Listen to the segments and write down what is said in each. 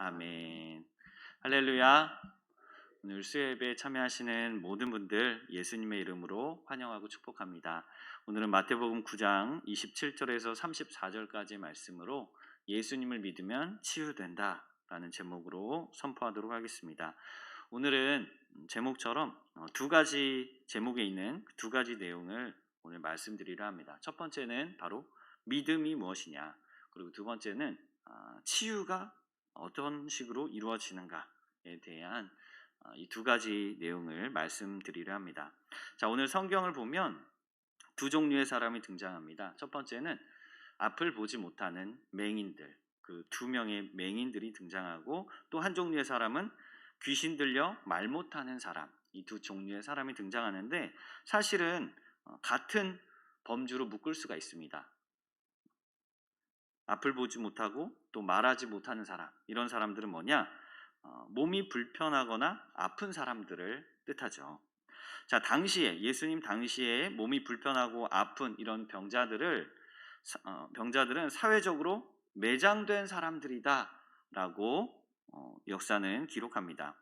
아멘. 할렐루야. 오늘 수요예배에 참여하시는 모든 분들 예수님의 이름으로 환영하고 축복합니다. 오늘은 마태복음 9장 27절에서 34절까지 말씀으로 예수님을 믿으면 치유된다 라는 제목으로 선포하도록 하겠습니다. 오늘은 제목처럼 두 가지 제목에 있는 두 가지 내용을 오늘 말씀드리려 합니다. 첫 번째는 바로 믿음이 무엇이냐, 그리고 두 번째는 치유가 어떤 식으로 이루어지는가에 대한 이 두 가지 내용을 말씀드리려 합니다. 자, 오늘 성경을 보면 두 종류의 사람이 등장합니다. 첫 번째는 앞을 보지 못하는 맹인들, 그 두 명의 맹인들이 등장하고, 또 한 종류의 사람은 귀신 들려 말 못하는 사람, 이 두 종류의 사람이 등장하는데 사실은 같은 범주로 묶을 수가 있습니다. 앞을 보지 못하고 또 말하지 못하는 사람, 이런 사람들은 뭐냐? 몸이 불편하거나 아픈 사람들을 뜻하죠. 자, 당시에 예수님 당시에 몸이 불편하고 아픈 이런 병자들은 사회적으로 매장된 사람들이다라고 역사는 기록합니다.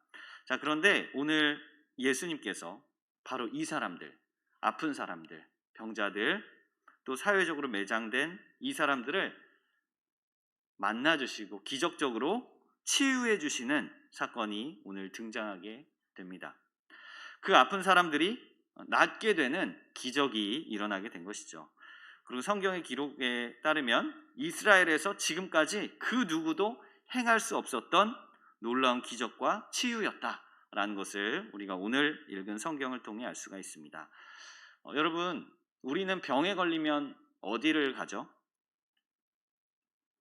자, 그런데 오늘 예수님께서 바로 이 사람들, 아픈 사람들, 병자들, 또 사회적으로 매장된 이 사람들을 만나주시고 기적적으로 치유해 주시는 사건이 오늘 등장하게 됩니다. 그 아픈 사람들이 낫게 되는 기적이 일어나게 된 것이죠. 그리고 성경의 기록에 따르면 이스라엘에서 지금까지 그 누구도 행할 수 없었던 놀라운 기적과 치유였다라는 것을 우리가 오늘 읽은 성경을 통해 알 수가 있습니다. 여러분, 우리는 병에 걸리면 어디를 가죠?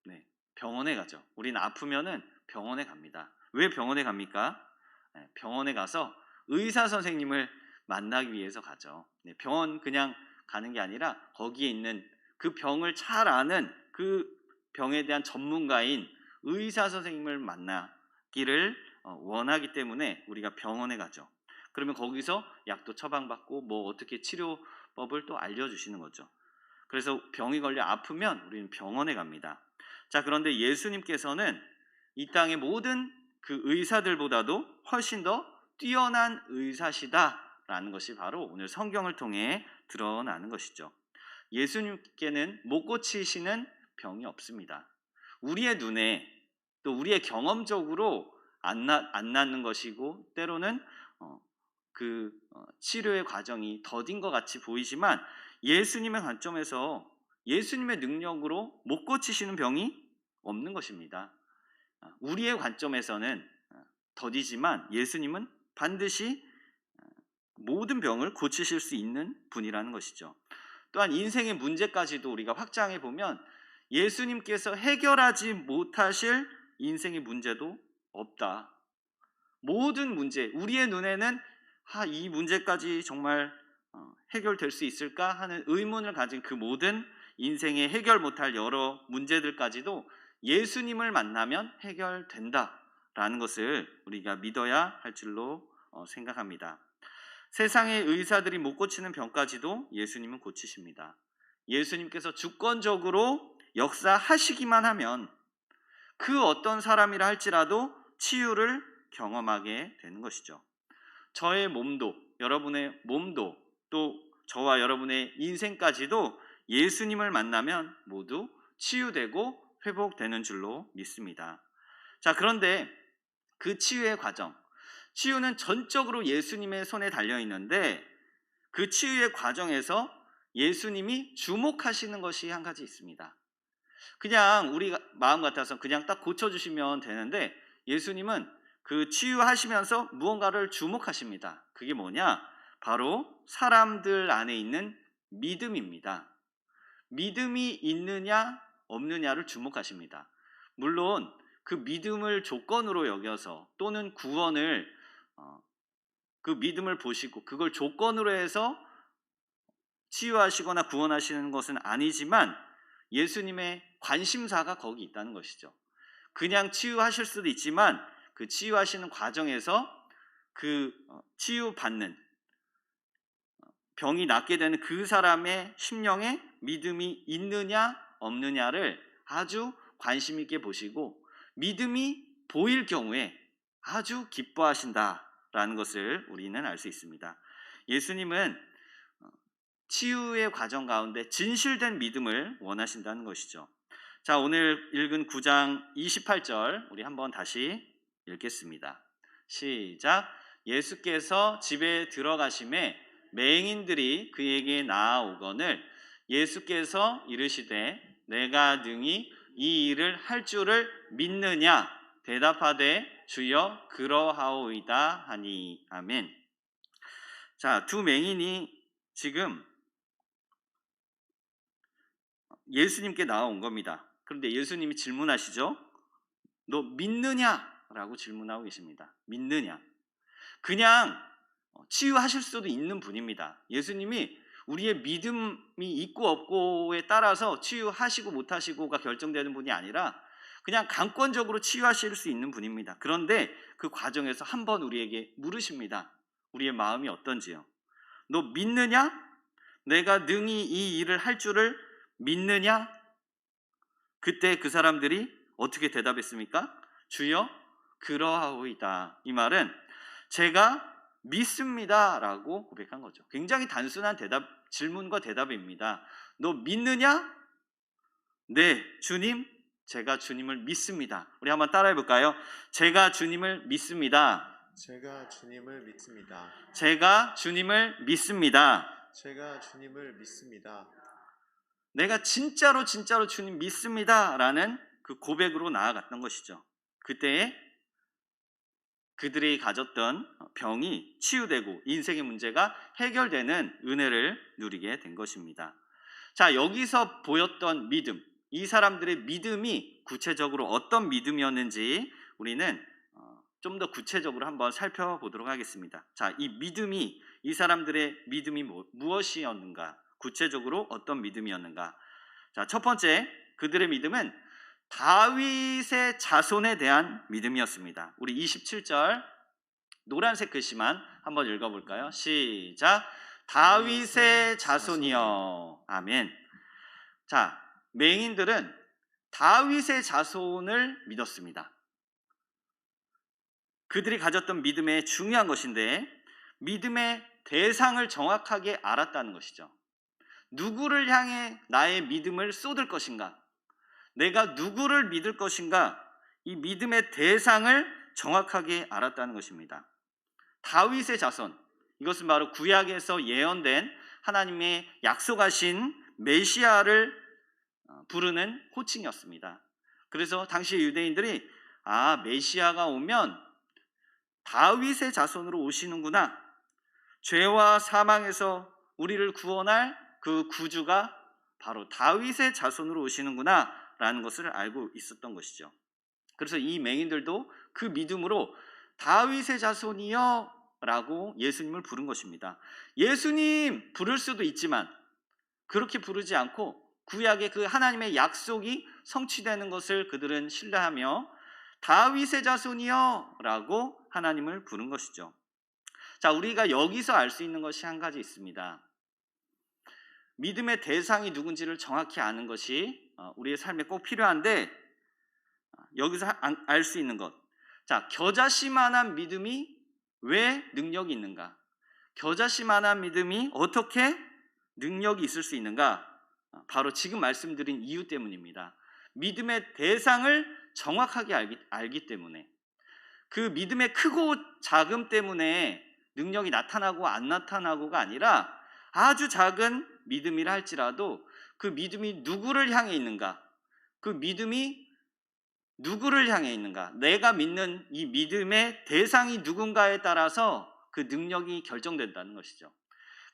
네, 병원에 가죠. 우리는 아프면은 병원에 갑니다. 왜 병원에 갑니까? 병원에 가서 의사 선생님을 만나기 위해서 가죠. 병원 그냥 가는 게 아니라 거기에 있는 그 병을 잘 아는 그 병에 대한 전문가인 의사 선생님을 만나기를 원하기 때문에 우리가 병원에 가죠. 그러면 거기서 약도 처방받고 뭐 어떻게 치료법을 또 알려주시는 거죠. 그래서 병이 걸려 아프면 우리는 병원에 갑니다. 자, 그런데 예수님께서는 이 땅의 모든 그 의사들보다도 훨씬 더 뛰어난 의사시다라는 것이 바로 오늘 성경을 통해 드러나는 것이죠. 예수님께는 못 고치시는 병이 없습니다. 우리의 눈에 또 우리의 경험적으로 안 낫는 것이고, 때로는 치료의 과정이 더딘 것 같이 보이지만 예수님의 관점에서 예수님의 능력으로 못 고치시는 병이 없는 것입니다. 우리의 관점에서는 더디지만 예수님은 반드시 모든 병을 고치실 수 있는 분이라는 것이죠. 또한 인생의 문제까지도 우리가 확장해 보면 예수님께서 해결하지 못하실 인생의 문제도 없다. 모든 문제, 우리의 눈에는 이 문제까지 정말 해결될 수 있을까 하는 의문을 가진 그 모든 인생에 해결 못할 여러 문제들까지도 예수님을 만나면 해결된다라는 것을 우리가 믿어야 할 줄로 생각합니다. 세상의 의사들이 못 고치는 병까지도 예수님은 고치십니다. 예수님께서 주권적으로 역사하시기만 하면 그 어떤 사람이라 할지라도 치유를 경험하게 되는 것이죠. 저의 몸도, 여러분의 몸도, 또 저와 여러분의 인생까지도 예수님을 만나면 모두 치유되고 회복되는 줄로 믿습니다. 자, 그런데 그 치유의 과정, 치유는 전적으로 예수님의 손에 달려 있는데 그 치유의 과정에서 예수님이 주목하시는 것이 한 가지 있습니다. 그냥 우리 마음 같아서 그냥 딱 고쳐주시면 되는데 예수님은 그 치유하시면서 무언가를 주목하십니다. 그게 뭐냐? 바로 사람들 안에 있는 믿음입니다. 믿음이 있느냐 없느냐를 주목하십니다. 물론 그 믿음을 조건으로 여겨서 또는 구원을 그 믿음을 보시고 그걸 조건으로 해서 치유하시거나 구원하시는 것은 아니지만 예수님의 관심사가 거기 있다는 것이죠. 그냥 치유하실 수도 있지만 그 치유하시는 과정에서 그 치유받는 병이 낫게 되는 그 사람의 심령에 믿음이 있느냐 없느냐를 아주 관심 있게 보시고 믿음이 보일 경우에 아주 기뻐하신다라는 것을 우리는 알 수 있습니다. 예수님은 치유의 과정 가운데 진실된 믿음을 원하신다는 것이죠. 자, 오늘 읽은 9장 28절 우리 한번 다시 읽겠습니다. 시작. 예수께서 집에 들어가심에 맹인들이 그에게 나아오거늘 예수께서 이르시되 내가 능히 이 일을 할 줄을 믿느냐 대답하되 주여 그러하오이다 하니. 아멘. 자, 두 맹인이 지금 예수님께 나온 겁니다. 그런데 예수님이 질문하시죠. 너 믿느냐? 라고 질문하고 계십니다. 믿느냐? 그냥 치유하실 수도 있는 분입니다. 예수님이 우리의 믿음이 있고 없고에 따라서 치유하시고 못하시고가 결정되는 분이 아니라 그냥 강권적으로 치유하실 수 있는 분입니다. 그런데 그 과정에서 한번 우리에게 물으십니다. 우리의 마음이 어떤지요. 너 믿느냐? 내가 능히 이 일을 할 줄을 믿느냐? 그때 그 사람들이 어떻게 대답했습니까? 주여 그러하오이다. 이 말은 제가 믿습니다 라고 고백한 거죠. 굉장히 단순한 질문과 대답입니다. 너 믿느냐? 네, 주님, 제가 주님을 믿습니다. 우리 한번 따라해 볼까요? 제가 주님을 믿습니다. 제가 주님을 믿습니다. 제가 주님을 믿습니다. 제가 주님을 믿습니다. 내가 진짜로 주님 믿습니다 라는 그 고백으로 나아갔던 것이죠. 그때에 그들이 가졌던 병이 치유되고 인생의 문제가 해결되는 은혜를 누리게 된 것입니다. 자, 여기서 보였던 믿음, 이 사람들의 믿음이 구체적으로 어떤 믿음이었는지 우리는 좀 더 구체적으로 한번 살펴보도록 하겠습니다. 자, 이 사람들의 믿음이 무엇이었는가? 구체적으로 어떤 믿음이었는가? 자, 첫 번째, 그들의 믿음은 다윗의 자손에 대한 믿음이었습니다. 우리 27절 노란색 글씨만 한번 읽어볼까요? 시작. 다윗의 자손이여. 아멘. 자, 맹인들은 다윗의 자손을 믿었습니다. 그들이 가졌던 믿음의 중요한 것인데 믿음의 대상을 정확하게 알았다는 것이죠. 누구를 향해 나의 믿음을 쏟을 것인가? 내가 누구를 믿을 것인가? 이 믿음의 대상을 정확하게 알았다는 것입니다. 다윗의 자손, 이것은 바로 구약에서 예언된 하나님의 약속하신 메시아를 부르는 호칭이었습니다. 그래서 당시 유대인들이 메시아가 오면 다윗의 자손으로 오시는구나. 죄와 사망에서 우리를 구원할 그 구주가 바로 다윗의 자손으로 오시는구나 라는 것을 알고 있었던 것이죠. 그래서 이 맹인들도 그 믿음으로 다윗의 자손이여 라고 예수님을 부른 것입니다. 예수님 부를 수도 있지만 그렇게 부르지 않고 구약의 그 하나님의 약속이 성취되는 것을 그들은 신뢰하며 다윗의 자손이여 라고 하나님을 부른 것이죠. 자, 우리가 여기서 알 수 있는 것이 한 가지 있습니다. 믿음의 대상이 누군지를 정확히 아는 것이 우리의 삶에 꼭 필요한데 여기서 알 수 있는 것. 자, 겨자씨만한 믿음이 왜 능력이 있는가? 겨자씨만한 믿음이 어떻게 능력이 있을 수 있는가? 바로 지금 말씀드린 이유 때문입니다. 믿음의 대상을 정확하게 알기 때문에, 그 믿음의 크고 작음 때문에 능력이 나타나고 안 나타나고가 아니라 아주 작은 믿음이라 할지라도 그 믿음이 누구를 향해 있는가, 그 믿음이 누구를 향해 있는가, 내가 믿는 이 믿음의 대상이 누군가에 따라서 그 능력이 결정된다는 것이죠.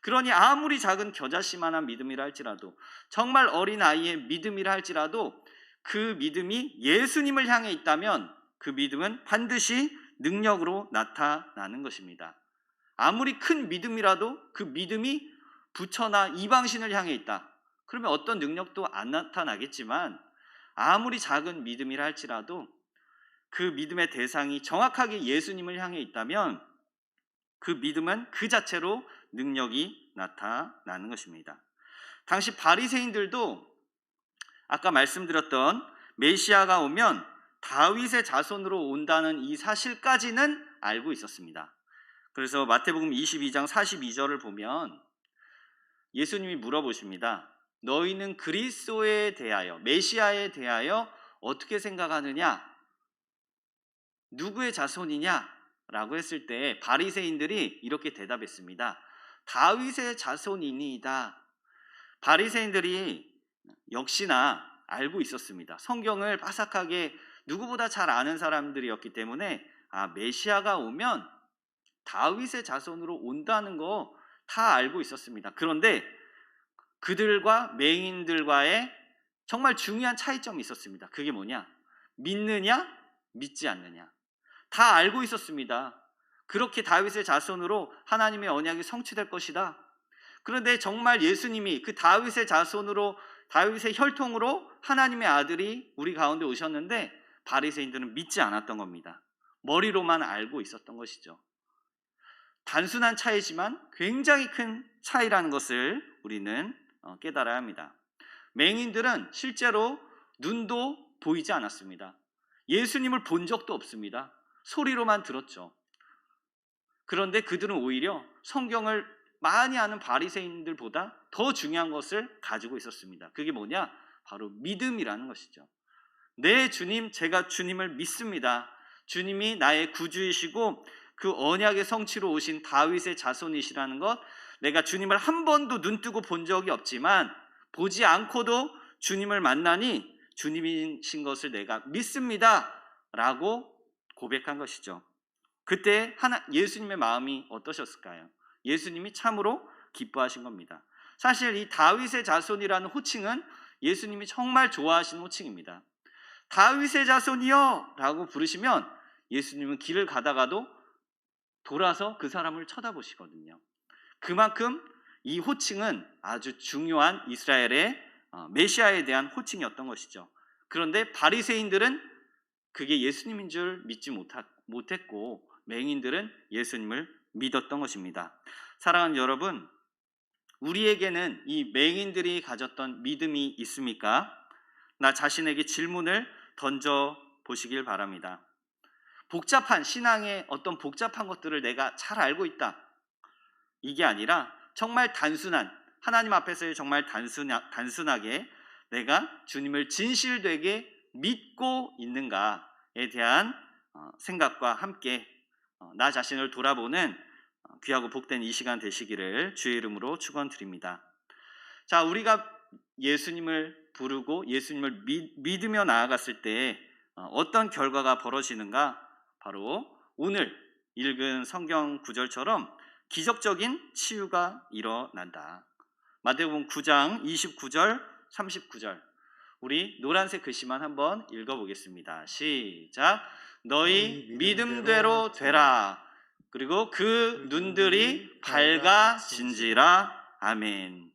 그러니 아무리 작은 겨자씨만한 믿음이라 할지라도, 정말 어린아이의 믿음이라 할지라도 그 믿음이 예수님을 향해 있다면 그 믿음은 반드시 능력으로 나타나는 것입니다. 아무리 큰 믿음이라도 그 믿음이 부처나 이방신을 향해 있다. 그러면 어떤 능력도 안 나타나겠지만 아무리 작은 믿음이라 할지라도 그 믿음의 대상이 정확하게 예수님을 향해 있다면 그 믿음은 그 자체로 능력이 나타나는 것입니다. 당시 바리새인들도 아까 말씀드렸던 메시아가 오면 다윗의 자손으로 온다는 이 사실까지는 알고 있었습니다. 그래서 마태복음 22장 42절을 보면 예수님이 물어보십니다. 너희는 그리스도에 대하여, 메시아에 대하여 어떻게 생각하느냐? 누구의 자손이냐? 라고 했을 때 바리새인들이 이렇게 대답했습니다. 다윗의 자손이니이다. 바리새인들이 역시나 알고 있었습니다. 성경을 빠삭하게 누구보다 잘 아는 사람들이었기 때문에 메시아가 오면 다윗의 자손으로 온다는 거 다 알고 있었습니다. 그런데 그들과 맹인들과의 정말 중요한 차이점이 있었습니다. 그게 뭐냐? 믿느냐? 믿지 않느냐? 다 알고 있었습니다. 그렇게 다윗의 자손으로 하나님의 언약이 성취될 것이다. 그런데 정말 예수님이 그 다윗의 자손으로, 다윗의 혈통으로 하나님의 아들이 우리 가운데 오셨는데 바리새인들은 믿지 않았던 겁니다. 머리로만 알고 있었던 것이죠. 단순한 차이지만 굉장히 큰 차이라는 것을 우리는 깨달아야 합니다. 맹인들은 실제로 눈도 보이지 않았습니다. 예수님을 본 적도 없습니다. 소리로만 들었죠. 그런데 그들은 오히려 성경을 많이 아는 바리새인들보다 더 중요한 것을 가지고 있었습니다. 그게 뭐냐? 바로 믿음이라는 것이죠. 네, 주님, 제가 주님을 믿습니다. 주님이 나의 구주이시고 그 언약의 성취로 오신 다윗의 자손이시라는 것, 내가 주님을 한 번도 눈뜨고 본 적이 없지만 보지 않고도 주님을 만나니 주님이신 것을 내가 믿습니다 라고 고백한 것이죠. 그때 예수님의 마음이 어떠셨을까요? 예수님이 참으로 기뻐하신 겁니다. 사실 이 다윗의 자손이라는 호칭은 예수님이 정말 좋아하시는 호칭입니다. 다윗의 자손이여 라고 부르시면 예수님은 길을 가다가도 돌아서 그 사람을 쳐다보시거든요. 그만큼 이 호칭은 아주 중요한 이스라엘의 메시아에 대한 호칭이었던 것이죠. 그런데 바리새인들은 그게 예수님인 줄 믿지 못했고 맹인들은 예수님을 믿었던 것입니다. 사랑하는 여러분, 우리에게는 이 맹인들이 가졌던 믿음이 있습니까? 나 자신에게 질문을 던져 보시길 바랍니다. 복잡한 신앙의 어떤 복잡한 것들을 내가 잘 알고 있다, 이게 아니라 정말 단순한, 하나님 앞에서의 정말 단순하게 내가 주님을 진실되게 믿고 있는가에 대한 생각과 함께 나 자신을 돌아보는 귀하고 복된 이 시간 되시기를 주의 이름으로 축원드립니다. 자, 우리가 예수님을 부르고 예수님을 믿으며 나아갔을 때 어떤 결과가 벌어지는가? 바로 오늘 읽은 성경 구절처럼 기적적인 치유가 일어난다. 마태복음 9장 29절 39절, 우리 노란색 글씨만 한번 읽어보겠습니다. 시작. 너희 믿음대로 되라. 그리고 그 눈들이 밝아진지라. 아멘.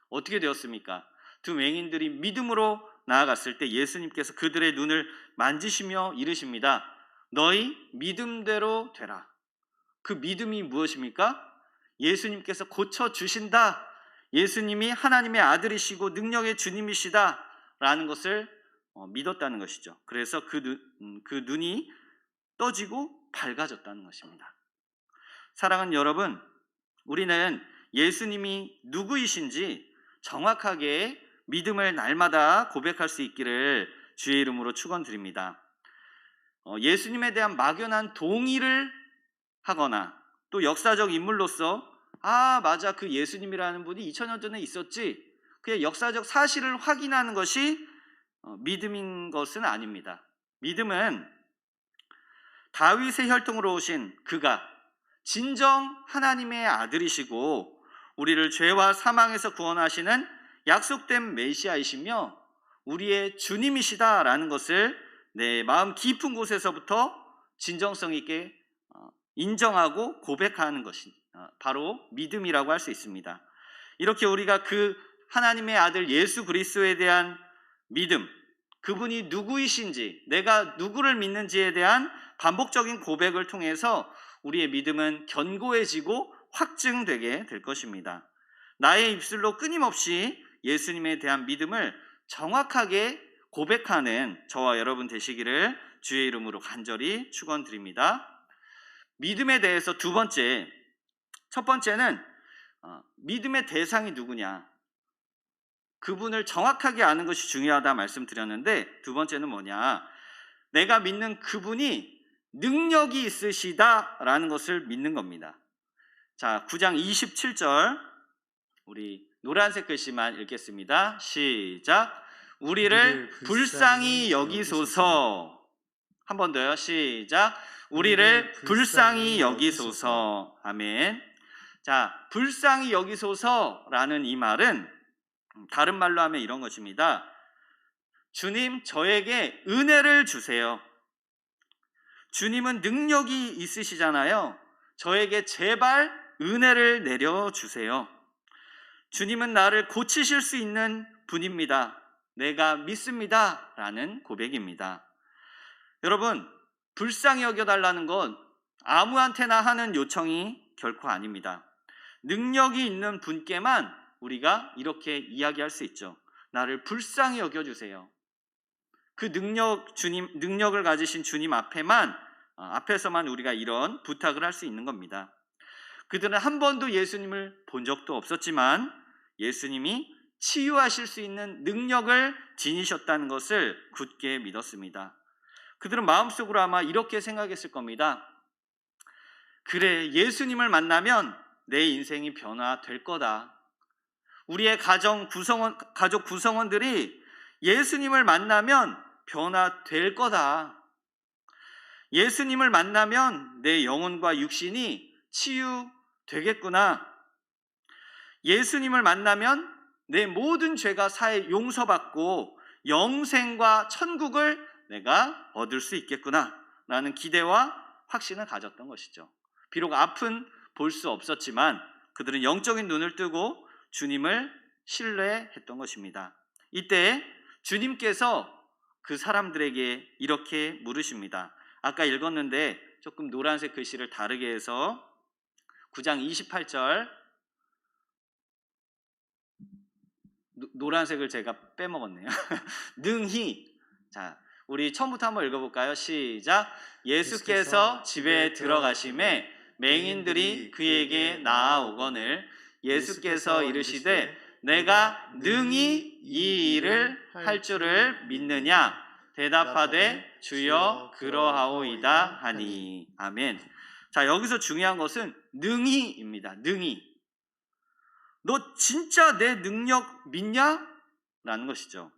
어떻게 되었습니까? 두 맹인들이 믿음으로 나아갔을 때 예수님께서 그들의 눈을 만지시며 이르십니다. 너희 믿음대로 되라. 그 믿음이 무엇입니까? 예수님께서 고쳐주신다. 예수님이 하나님의 아들이시고 능력의 주님이시다 라는 것을 믿었다는 것이죠. 그래서 그 눈이 떠지고 밝아졌다는 것입니다. 사랑하는 여러분, 우리는 예수님이 누구이신지 정확하게 믿음을 날마다 고백할 수 있기를 주의 이름으로 축원드립니다. 예수님에 대한 막연한 동의를 하거나 또 역사적 인물로서 맞아, 그 예수님이라는 분이 2000년 전에 있었지, 그냥 역사적 사실을 확인하는 것이 믿음인 것은 아닙니다. 믿음은 다윗의 혈통으로 오신 그가 진정 하나님의 아들이시고 우리를 죄와 사망에서 구원하시는 약속된 메시아이시며 우리의 주님이시다라는 것을 내 마음 깊은 곳에서부터 진정성 있게 인정하고 고백하는 것이 바로 믿음이라고 할 수 있습니다. 이렇게 우리가 그 하나님의 아들 예수 그리스도에 대한 믿음, 그분이 누구이신지, 내가 누구를 믿는지에 대한 반복적인 고백을 통해서 우리의 믿음은 견고해지고 확증되게 될 것입니다. 나의 입술로 끊임없이 예수님에 대한 믿음을 정확하게 고백하는 저와 여러분 되시기를 주의 이름으로 간절히 축원드립니다. 믿음에 대해서 두 번째, 첫 번째는 믿음의 대상이 누구냐, 그분을 정확하게 아는 것이 중요하다 말씀드렸는데, 두 번째는 뭐냐, 내가 믿는 그분이 능력이 있으시다라는 것을 믿는 겁니다. 자, 9장 27절 우리 노란색 글씨만 읽겠습니다. 시작. 우리를 불쌍히 여기소서. 한 번 더요. 시작. 우리를 불쌍히 여기소서. 아멘. 자, 불쌍히 여기소서라는 이 말은 다른 말로 하면 이런 것입니다. 주님, 저에게 은혜를 주세요. 주님은 능력이 있으시잖아요. 저에게 제발 은혜를 내려주세요. 주님은 나를 고치실 수 있는 분입니다. 내가 믿습니다. 라는 고백입니다. 여러분, 불쌍히 여겨달라는 건 아무한테나 하는 요청이 결코 아닙니다. 능력이 있는 분께만 우리가 이렇게 이야기할 수 있죠. 나를 불쌍히 여겨주세요. 그 능력을 가지신 주님 앞에서만 우리가 이런 부탁을 할 수 있는 겁니다. 그들은 한 번도 예수님을 본 적도 없었지만 예수님이 치유하실 수 있는 능력을 지니셨다는 것을 굳게 믿었습니다. 그들은 마음속으로 아마 이렇게 생각했을 겁니다. 그래, 예수님을 만나면 내 인생이 변화될 거다. 우리의 가족 구성원들이 예수님을 만나면 변화될 거다. 예수님을 만나면 내 영혼과 육신이 치유되겠구나. 예수님을 만나면 내 모든 죄가 용서받고 영생과 천국을 내가 얻을 수 있겠구나 라는 기대와 확신을 가졌던 것이죠. 비록 앞은 볼 수 없었지만 그들은 영적인 눈을 뜨고 주님을 신뢰했던 것입니다. 이때 주님께서 그 사람들에게 이렇게 물으십니다. 아까 읽었는데 조금 노란색 글씨를 다르게 해서 9장 28절 노란색을 제가 빼먹었네요. 능히. 자, 우리 처음부터 한번 읽어볼까요? 시작. 예수께서 집에 들어가심에 맹인들이 그에게 나아오거늘 예수께서 이르시되 내가 능히 이 일을 할 줄을 믿느냐? 대답하되 주여 그러하오이다 하니. 아멘. 자, 여기서 중요한 것은 능히입니다. 능히. 너 진짜 내 능력 믿냐? 라는 것이죠.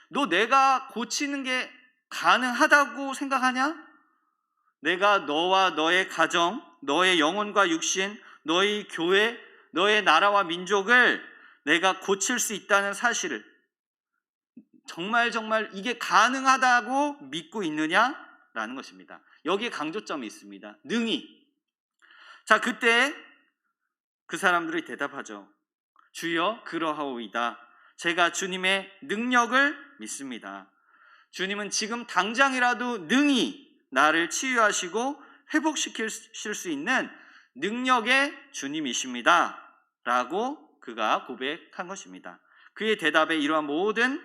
너 내가 고치는 게 가능하다고 생각하냐? 내가 너와 너의 가정, 너의 영혼과 육신, 너의 교회, 너의 나라와 민족을 내가 고칠 수 있다는 사실을 정말 이게 가능하다고 믿고 있느냐? 라는 것입니다. 여기에 강조점이 있습니다. 능히. 자, 그때 그 사람들이 대답하죠. 주여 그러하오이다. 제가 주님의 능력을 믿습니다. 주님은 지금 당장이라도 능히 나를 치유하시고 회복시킬 수 있는 능력의 주님이십니다. 라고 그가 고백한 것입니다. 그의 대답에 이러한 모든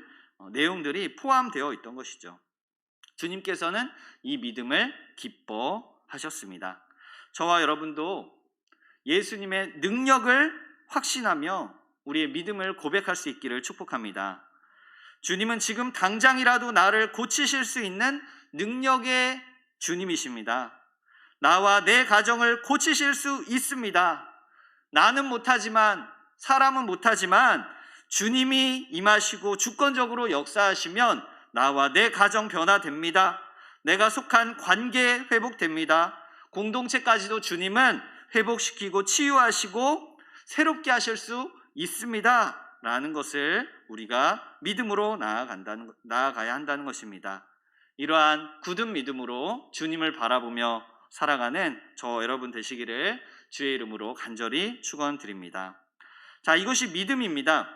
내용들이 포함되어 있던 것이죠. 주님께서는 이 믿음을 기뻐하셨습니다. 저와 여러분도 예수님의 능력을 확신하며 우리의 믿음을 고백할 수 있기를 축복합니다. 주님은 지금 당장이라도 나를 고치실 수 있는 능력의 주님이십니다. 나와 내 가정을 고치실 수 있습니다. 나는 못하지만, 사람은 못하지만 주님이 임하시고 주권적으로 역사하시면 나와 내 가정 변화됩니다. 내가 속한 관계 회복됩니다. 공동체까지도 주님은 회복시키고 치유하시고 새롭게 하실 수 있습니다. 라는 것을 우리가 믿음으로 나아가야 한다는 것입니다. 이러한 굳은 믿음으로 주님을 바라보며 살아가는 저 여러분 되시기를 주의 이름으로 간절히 축원드립니다. 자, 이것이 믿음입니다.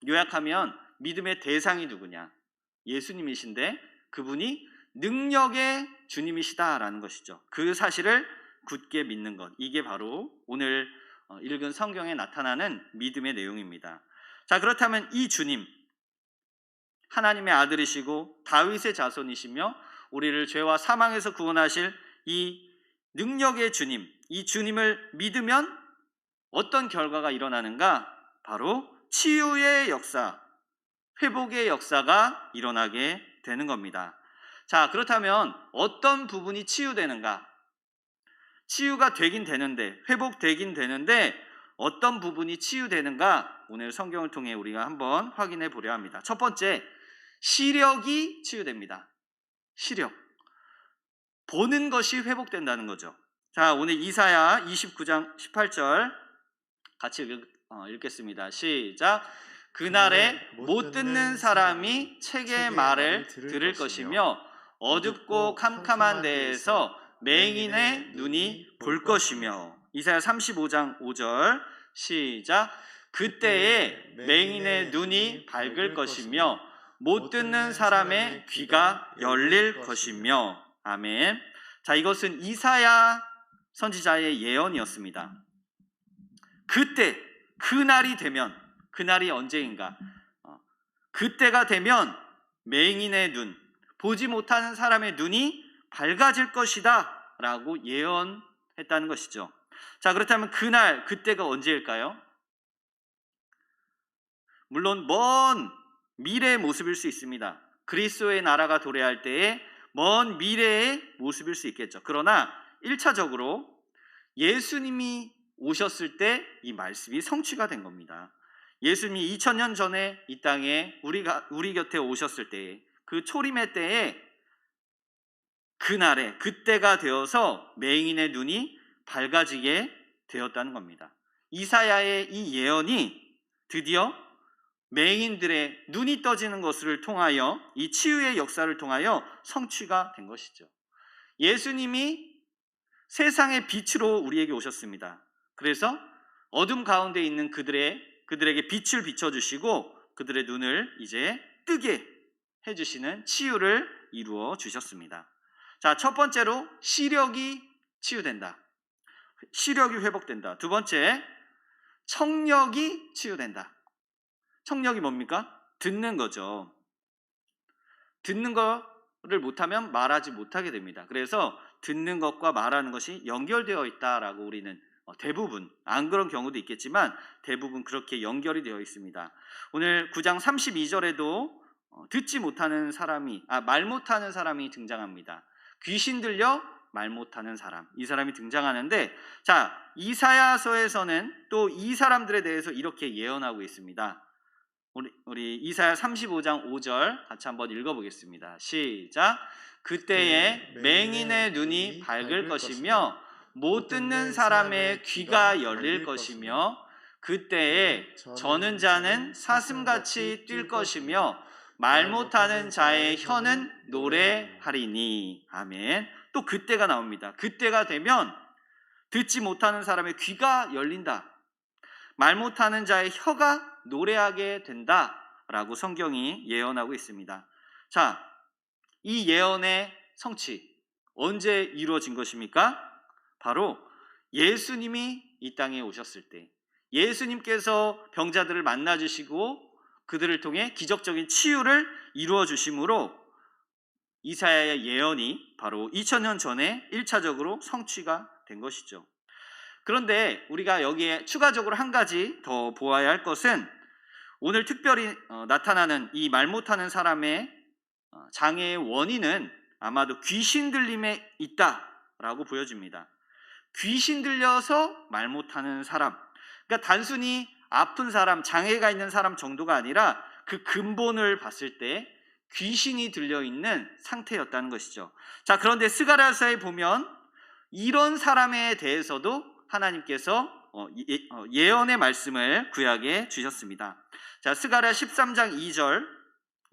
요약하면 믿음의 대상이 누구냐? 예수님이신데 그분이 능력의 주님이시다라는 것이죠. 그 사실을 굳게 믿는 것. 이게 바로 오늘 읽은 성경에 나타나는 믿음의 내용입니다. 자, 그렇다면 이 주님, 하나님의 아들이시고 다윗의 자손이시며 우리를 죄와 사망에서 구원하실 이 능력의 주님, 이 주님을 믿으면 어떤 결과가 일어나는가? 바로 치유의 역사, 회복의 역사가 일어나게 되는 겁니다. 자, 그렇다면 어떤 부분이 치유되는가? 치유가 되긴 되는데, 회복되긴 되는데 어떤 부분이 치유되는가? 오늘 성경을 통해 우리가 한번 확인해 보려 합니다. 첫 번째, 시력이 치유됩니다. 시력. 보는 것이 회복된다는 거죠. 자, 오늘 이사야 29장 18절 같이 읽겠습니다. 시작. 그날에 못 듣는 사람이 책의 말을 들을 것이며 어둡고 캄캄한 데에서 맹인의 눈이 볼 것이며. 이사야 35장 5절 시작. 그때에 맹인의 눈이 밝을 것이며 못 듣는 사람의 귀가 열릴 것이며. 아멘. 자, 이것은 이사야 선지자의 예언이었습니다. 그때, 그날이 되면, 그날이 언제인가? 그때가 되면 맹인의 눈, 보지 못하는 사람의 눈이 밝아질 것이다 라고 예언했다는 것이죠. 자, 그렇다면 그날, 그때가 언제일까요? 물론 먼 미래의 모습일 수 있습니다. 그리스도의 나라가 도래할 때에 먼 미래의 모습일 수 있겠죠. 그러나 1차적으로 예수님이 오셨을 때 이 말씀이 성취가 된 겁니다. 예수님이 2000년 전에 이 땅에 우리 곁에 오셨을 때에 그 초림의 때에 그날에 그때가 되어서 맹인의 눈이 밝아지게 되었다는 겁니다. 이사야의 이 예언이 드디어 맹인들의 눈이 떠지는 것을 통하여 이 치유의 역사를 통하여 성취가 된 것이죠. 예수님이 세상의 빛으로 우리에게 오셨습니다. 그래서 어둠 가운데 있는 그들에게 빛을 비춰주시고 그들의 눈을 이제 뜨게 해주시는 치유를 이루어 주셨습니다. 자, 첫 번째로 시력이 치유된다. 시력이 회복된다. 두 번째, 청력이 치유된다. 청력이 뭡니까? 듣는 거죠. 듣는 거를 못하면 말하지 못하게 됩니다. 그래서 듣는 것과 말하는 것이 연결되어 있다라고 우리는 대부분, 안 그런 경우도 있겠지만 대부분 그렇게 연결이 되어 있습니다. 오늘 9장 32절에도 듣지 못하는 사람이, 말 못하는 사람이 등장합니다. 귀신 들려 말 못하는 사람, 이 사람이 등장하는데, 자, 이사야서에서는 또 이 사람들에 대해서 이렇게 예언하고 있습니다. 우리 이사야 35장 5절 같이 한번 읽어보겠습니다. 시작. 그때에 맹인의 눈이 밝을 것이며 못 듣는 사람의 귀가 열릴 것이며 그때에 저는 자는 사슴같이 뛸 것이며 말 못하는 자의 혀는 노래하리니. 아멘. 또 그때가 나옵니다. 그때가 되면 듣지 못하는 사람의 귀가 열린다. 말 못하는 자의 혀가 노래하게 된다라고 성경이 예언하고 있습니다. 자, 이 예언의 성취 언제 이루어진 것입니까? 바로 예수님이 이 땅에 오셨을 때, 예수님께서 병자들을 만나 주시고 그들을 통해 기적적인 치유를 이루어 주심으로 이사야의 예언이 바로 2000년 전에 1차적으로 성취가 된 것이죠. 그런데 우리가 여기에 추가적으로 한 가지 더 보아야 할 것은 오늘 특별히 나타나는 이 말 못하는 사람의 장애의 원인은 아마도 귀신 들림에 있다라고 보여집니다. 귀신 들려서 말 못하는 사람, 그러니까 단순히 아픈 사람, 장애가 있는 사람 정도가 아니라 그 근본을 봤을 때 귀신이 들려있는 상태였다는 것이죠. 자, 그런데 스가랴서에 보면 이런 사람에 대해서도 하나님께서 예언의 말씀을 구약에 주셨습니다. 자, 스가랴 13장 2절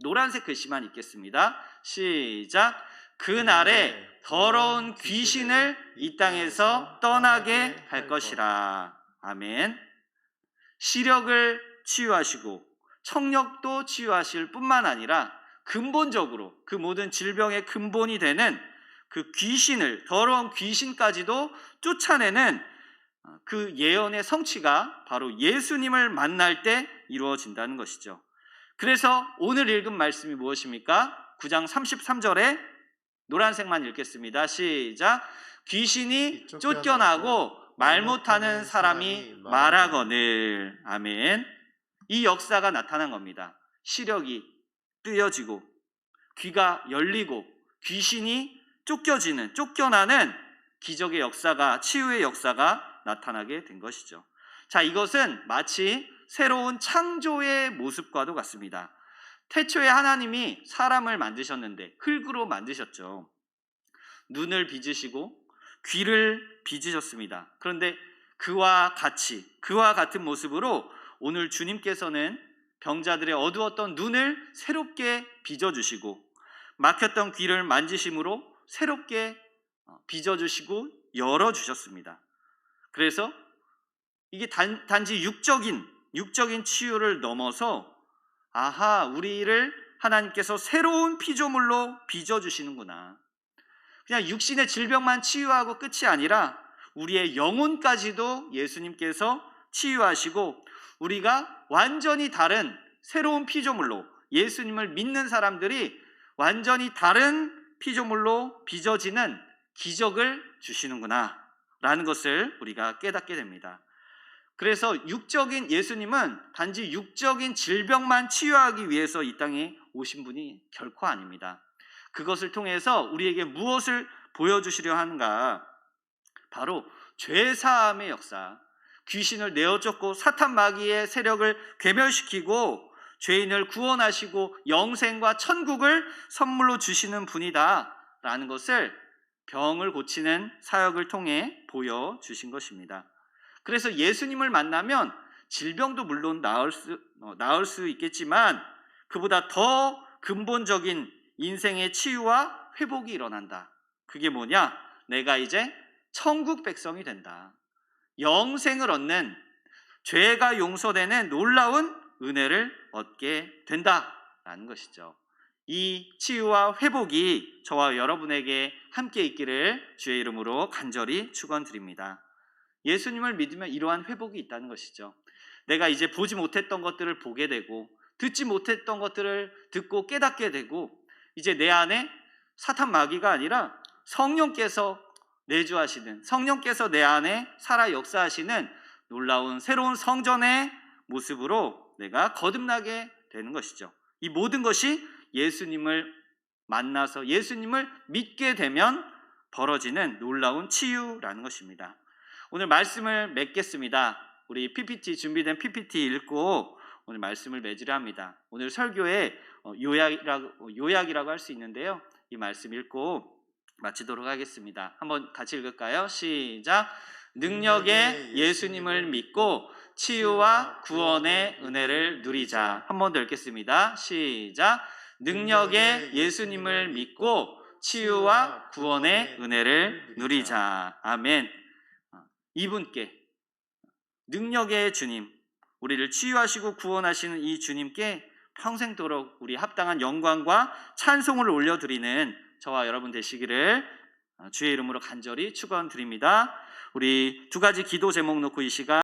노란색 글씨만 읽겠습니다. 시작. 그날에 더러운 귀신을 이 땅에서 떠나게 할 것이라. 아멘. 시력을 치유하시고 청력도 치유하실 뿐만 아니라 근본적으로 그 모든 질병의 근본이 되는 그 귀신을, 더러운 귀신까지도 쫓아내는 그 예언의 성취가 바로 예수님을 만날 때 이루어진다는 것이죠. 그래서 오늘 읽은 말씀이 무엇입니까? 9장 33절에 노란색만 읽겠습니다. 시작. 귀신이 쫓겨나고 말 못하는 사람이 말하거늘. 아멘. 이 역사가 나타난 겁니다. 시력이 뜨여지고 귀가 열리고 귀신이 쫓겨나는 기적의 역사가, 치유의 역사가 나타나게 된 것이죠. 자, 이것은 마치 새로운 창조의 모습과도 같습니다. 태초에 하나님이 사람을 만드셨는데 흙으로 만드셨죠. 눈을 빚으시고 귀를 빚으셨습니다. 그런데 그와 같은 모습으로 오늘 주님께서는 병자들의 어두웠던 눈을 새롭게 빚어주시고 막혔던 귀를 만지심으로 새롭게 빚어주시고 열어주셨습니다. 그래서 이게 단지 육적인 치유를 넘어서 우리를 하나님께서 새로운 피조물로 빚어주시는구나. 그냥 육신의 질병만 치유하고 끝이 아니라 우리의 영혼까지도 예수님께서 치유하시고 우리가 완전히 다른 새로운 피조물로, 예수님을 믿는 사람들이 완전히 다른 피조물로 빚어지는 기적을 주시는구나 라는 것을 우리가 깨닫게 됩니다. 그래서 예수님은 단지 육적인 질병만 치유하기 위해서 이 땅에 오신 분이 결코 아닙니다. 그것을 통해서 우리에게 무엇을 보여주시려 하는가? 바로 죄사함의 역사, 귀신을 내어쫓고 사탄 마귀의 세력을 괴멸시키고 죄인을 구원하시고 영생과 천국을 선물로 주시는 분이다 라는 것을 병을 고치는 사역을 통해 보여주신 것입니다. 그래서 예수님을 만나면 질병도 물론 나을 수 있겠지만 그보다 더 근본적인 인생의 치유와 회복이 일어난다. 그게 뭐냐? 내가 이제 천국 백성이 된다. 영생을 얻는, 죄가 용서되는 놀라운 은혜를 얻게 된다라는 것이죠. 이 치유와 회복이 저와 여러분에게 함께 있기를 주의 이름으로 간절히 축원드립니다. 예수님을 믿으면 이러한 회복이 있다는 것이죠. 내가 이제 보지 못했던 것들을 보게 되고 듣지 못했던 것들을 듣고 깨닫게 되고 이제 내 안에 사탄 마귀가 아니라 성령께서 내주하시는, 성령께서 내 안에 살아 역사하시는 놀라운 새로운 성전의 모습으로 내가 거듭나게 되는 것이죠. 이 모든 것이 예수님을 만나서 예수님을 믿게 되면 벌어지는 놀라운 치유라는 것입니다. 오늘 말씀을 맺겠습니다. 우리 준비된 PPT 읽고 오늘 말씀을 맺으려 합니다. 오늘 설교의 요약이라고 할 수 있는데요. 이 말씀 읽고 마치도록 하겠습니다. 한번 같이 읽을까요? 시작. 능력의 예수님을 믿고 치유와 구원의 은혜를 누리자. 한 번 더 읽겠습니다. 시작. 능력의 예수님을 믿고 치유와 구원의 은혜를 누리자. 아멘. 이분께, 능력의 주님, 우리를 치유하시고 구원하시는 이 주님께 평생도록 우리 합당한 영광과 찬송을 올려드리는 저와 여러분 되시기를 주의 이름으로 간절히 축원드립니다. 우리 두 가지 기도 제목 놓고 이 시간